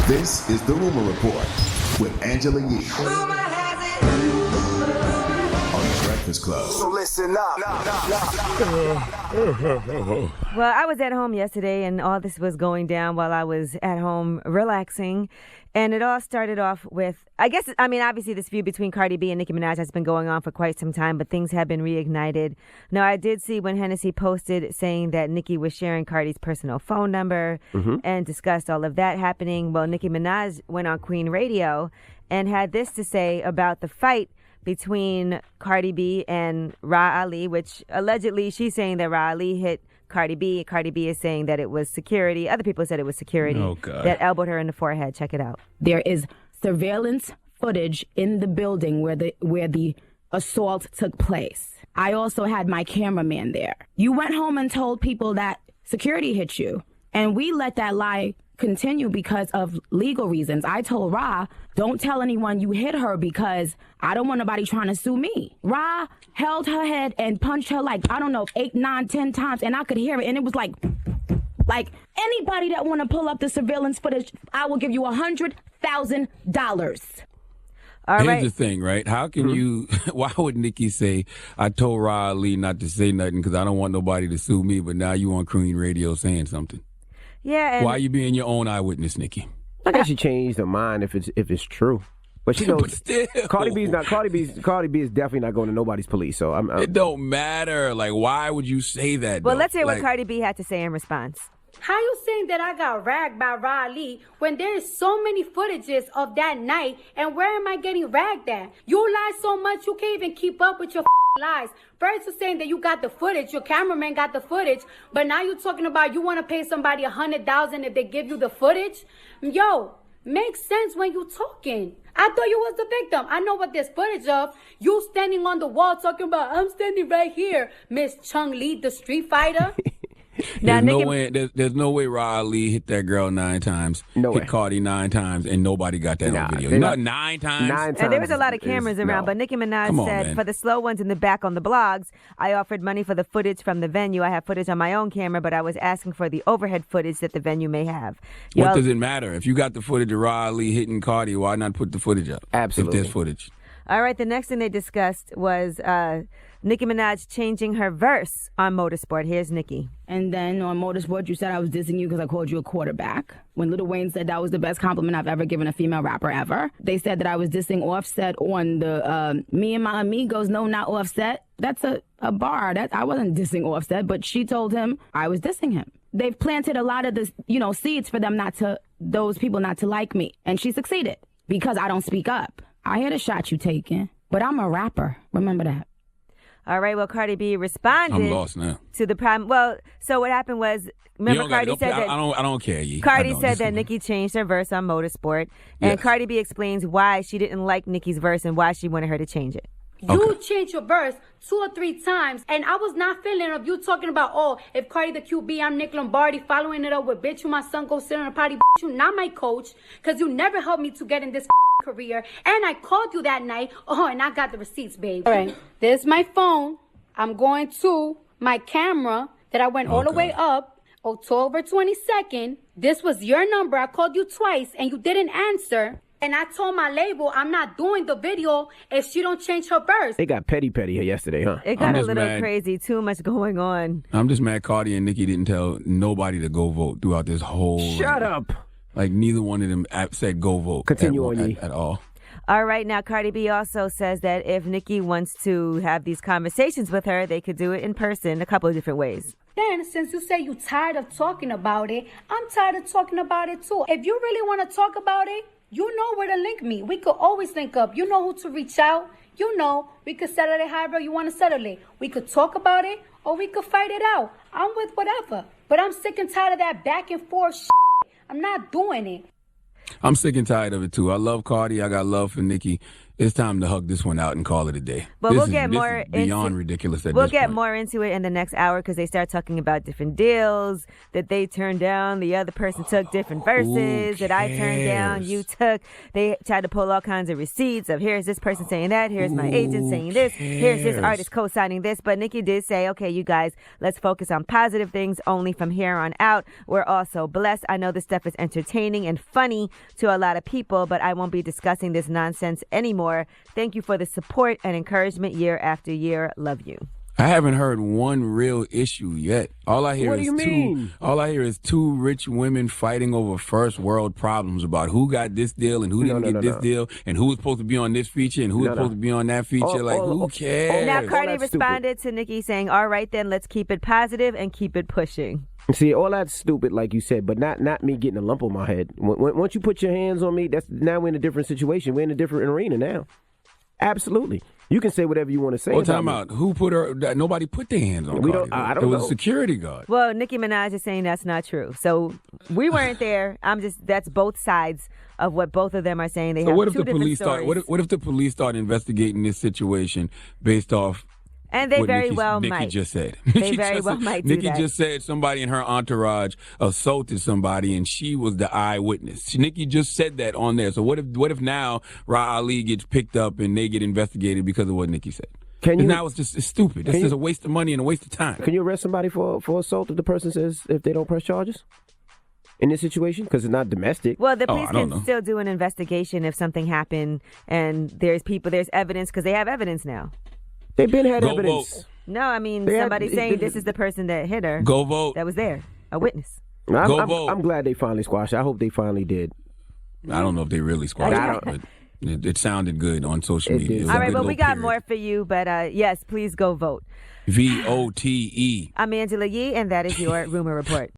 This is the Rumor Report with Angela Yee on the Breakfast Club. So listen up. Well, I was at home yesterday, and all this was going down while I was at home relaxing. And it all started off with, obviously this feud between Cardi B and Nicki Minaj has been going on for quite some time, but things have been reignited. Now, I did see when Hennessy posted saying that Nicki was sharing Cardi's personal phone number and discussed all of that happening. Well, Nicki Minaj went on Queen Radio and had this to say about the fight between Cardi B and Ra Ali, which allegedly she's saying that Ra Ali hit Cardi B. Cardi B is saying that it was security. Other people said it was security that elbowed her in the forehead. Check it out. There is surveillance footage in the building where the assault took place. I also had my cameraman there. You went home and told people that security hit you, and we let that lie continue because of legal reasons. I told Ra, don't tell anyone you hit her because I don't want nobody trying to sue me. Ra held her head and punched her 8, 9, 10 times, and I could hear it, and it was like anybody that want to pull up the surveillance footage, I will give you $100,000. Here's the thing, right? How can you, why would Nicki say, I told Ra Ali not to say nothing because I don't want nobody to sue me, but now you on Queen Radio saying something? Yeah. And why are you being your own eyewitness, Nicki? I guess she changed her mind if it's true. But she knows but still. Cardi B is definitely not going to nobody's police. So it don't matter. Like, why would you say that? Well, though? let's hear what Cardi B had to say in response. How you saying that I got ragged by Ra Ali when there is so many footages of that night, and where am I getting ragged at? You lie so much you can't even keep up with your lies. First you're saying that you got the footage, your cameraman got the footage, but now you're talking about you want to pay somebody $100,000 if they give you the footage? Yo, makes sense when you talking. I thought you was the victim. I know what there's footage of. You standing on the wall talking about, I'm standing right here, Miss Chung Lee, the street fighter. There's no way Ra Ali hit that girl 9 times, hit Cardi 9 times, and nobody got that on video. Not 9 times. 9 times. And there was a lot of cameras around, but Nicki Minaj said, for the slow ones in the back on the blogs, I offered money for the footage from the venue. I have footage on my own camera, but I was asking for the overhead footage that the venue may have. What does it matter? If you got the footage of Ra Ali hitting Cardi, why not put the footage up? Absolutely. If there's footage. All right, the next thing they discussed was Nicki Minaj changing her verse on Motorsport. Here's Nicki. And then on Motorsport, you said I was dissing you because I called you a quarterback. When Lil Wayne said that was the best compliment I've ever given a female rapper ever. They said that I was dissing Offset on the Me and My Amigos, no, not Offset. That's a bar. I wasn't dissing Offset, but she told him I was dissing him. They've planted a lot of the, seeds for them those people not to like me. And she succeeded because I don't speak up. I hear the shot you taking, but I'm a rapper. Remember that. All right, well, Cardi B responded I'm lost now. to the problem. Well, so what happened was, remember Cardi said that... I don't care, Yee. Cardi said that Nicki changed her verse on Motorsport, and Cardi B explains why she didn't like Nicki's verse and why she wanted her to change it. You changed your verse 2 or 3 times, and I was not feeling of you talking about, if Cardi the QB, I'm Nick Lombardi, following it up with, bitch, you my son, go sit on a potty, bitch, you not my coach, because you never helped me to get in this career, and I called you that night, and I got the receipts, babe. All right, there's my phone. I'm going to my camera that I went all the way up, October 22nd. This was your number. I called you twice, and you didn't answer. And I told my label, I'm not doing the video if she don't change her verse. They got petty here yesterday, huh? It got a little crazy. Too much going on. I'm just mad Cardi and Nicki didn't tell nobody to go vote throughout this whole... Shut up. Like, neither one of them said go vote. Continue on, at all. All right, now Cardi B also says that if Nicki wants to have these conversations with her, they could do it in person a couple of different ways. Then, since you say you're tired of talking about it, I'm tired of talking about it too. If you really want to talk about it, you know where to link me. We could always link up. You know who to reach out. You know, we could settle it however you want to settle it. We could talk about it or we could fight it out. I'm with whatever. But I'm sick and tired of that back and forth shit. I'm not doing it. I'm sick and tired of it too. I love Cardi. I got love for Nicki. It's time to hug this one out and call it a day. But this we'll is, get this more is beyond ridiculous at We'll this get point. more into it in the next hour because they start talking about different deals that they turned down. The other person took different verses that I turned down. You took. They tried to pull all kinds of receipts of here's this person saying that. Here's my agent saying this. Here's this artist co-signing this. But Nicki did say, okay, you guys, let's focus on positive things only from here on out. We're also blessed. I know this stuff is entertaining and funny to a lot of people, but I won't be discussing this nonsense anymore. Thank you for the support and encouragement year after year. Love you. I haven't heard one real issue yet. All I hear is two rich women fighting over first world problems about who got this deal and who didn't get this deal and who was supposed to be on this feature and who was supposed to be on that feature. Who cares? Now, Cardi responded to Nicki saying, all right, then let's keep it positive and keep it pushing. See, all that's stupid, like you said, but not me getting a lump on my head. Once you put your hands on me, now we're in a different situation. We're in a different arena now. Absolutely. You can say whatever you want to say. Well, time out. Who put her? Nobody put their hands on Cardi. I don't know. It was a security guard. Well, Nicki Minaj is saying that's not true. So we weren't there. That's both sides of what both of them are saying. They have what if two the police different stories. what if the police start investigating this situation based off? And they what very Nicki, well Nicki might. just said. They very well might do Nicki that. just said somebody in her entourage assaulted somebody, and she was the eyewitness. Nicki just said that on there. So what if now Ra Ali gets picked up and they get investigated because of what Nicki said? Now it's stupid. It's just a waste of money and a waste of time. Can you arrest somebody for assault if the person says if they don't press charges? In this situation? Because it's not domestic. Well, the police can still do an investigation if something happened and there's evidence because they have evidence now. They've been had Go evidence. Vote. No, I mean, somebody saying this is the person that hit her. Go vote. That was there. A witness. Go vote. I'm glad they finally squashed it. I hope they finally did. I don't know if they really squashed it, but it sounded good on social media. All right, well, we got more for you, but yes, please go vote. VOTE. I'm Angela Yee, and that is your Rumor Report.